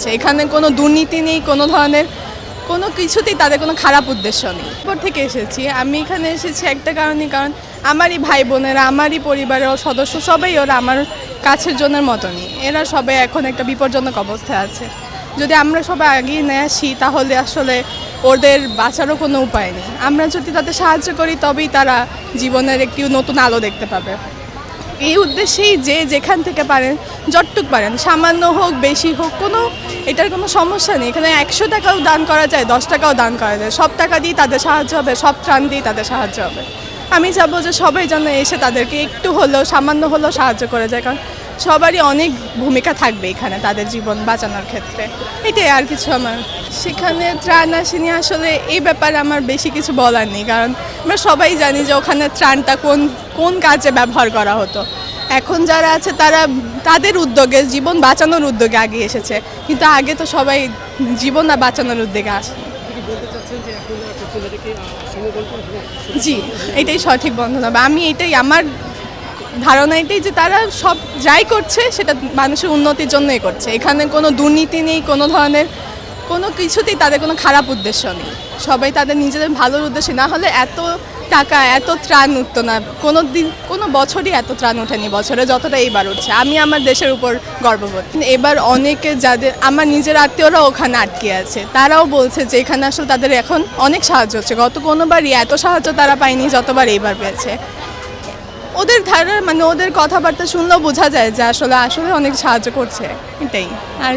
করছে। এখানে কোনো দুর্নীতি নেই, কোনো ধরনের কোনো কিছুতেই তাদের কোনো খারাপ উদ্দেশ্য নেই। এরপর থেকে এসেছি আমি, এখানে এসেছি একটা কারণেই, কারণ আমারই ভাই বোনেরা, আমারই পরিবারের সদস্য সবাই ওরা আমার কাছের জনের মতনই। এরা সবাই এখন একটা বিপজ্জনক অবস্থায় আছে। যদি আমরা সবাই এগিয়ে নিয়ে আসি তাহলে আসলে ওদের বাঁচারও কোনো উপায় নেই। আমরা যদি তাদের সাহায্য করি তবেই তারা জীবনের একটি নতুন আলো দেখতে পাবে। এই উদ্দেশ্যেই যে যেখান থেকে পারেন, যতটুক পারেন, সামান্য হোক বেশি হোক, এটার কোনো সমস্যা নেই। এখানে 100 টাকাও দান করা যায়, 10 টাকাও দান করা যায়, সব টাকা দিয়ে তাদের সাহায্য হবে, সব ত্রাণ দিয়ে তাদের সাহায্য হবে। আমি চাবো যে সবাই যেন এসে তাদেরকে একটু হলেও, সামান্য হলেও সাহায্য করে যায়, কারণ সবারই অনেক ভূমিকা থাকবে এখানে তাদের জীবন বাঁচানোর ক্ষেত্রে। এটাই আর কিছু আমার। সেখানে ত্রাণ আসেনি, আসলে এই ব্যাপারে আমার বেশি কিছু বলার নেই, কারণ আমরা সবাই জানি যে ওখানে ত্রাণটা কোন কাজে ব্যবহার করা হতো। এখন যারা আছে তারা তাদের উদ্যোগে, জীবন বাঁচানোর উদ্যোগে আগে এসেছে, কিন্তু আগে তো সবাই জীবন বাঁচানোর উদ্যোগে আসে। জি, এটাই সঠিক বন্ধন হবে। আমার ধারণা এটাই যে তারা সব যাই করছে সেটা মানুষের উন্নতির জন্যই করছে। এখানে কোনো দুর্নীতি নেই, কোনো ধরনের কোনো কিছুতেই তাদের কোনো খারাপ উদ্দেশ্য নেই। সবাই তাদের নিজেদের ভালোর উদ্দেশ্যে, না হলে এত টাকা, এত ত্রাণ উঠতো না। কোনো বছরই এত ত্রাণ ওঠেনি বছরে যতটা এইবার উঠছে। আমি আমার দেশের উপর গর্ববোধ। এবার অনেকে, যাদের আমার নিজের আত্মীয়রা ওখানে আটকে আছে, তারাও বলছে যে এখানে আসলে তাদের এখন অনেক সাহায্য হচ্ছে। গত কোনোবারই এত সাহায্য তারা পায়নি যতবার এইবার পেয়েছে। ওদের ধারা, ওদের কথাবার্তা শুনলেও বোঝা যায় যে আসলে অনেক সাহায্য করছে। এটাই আর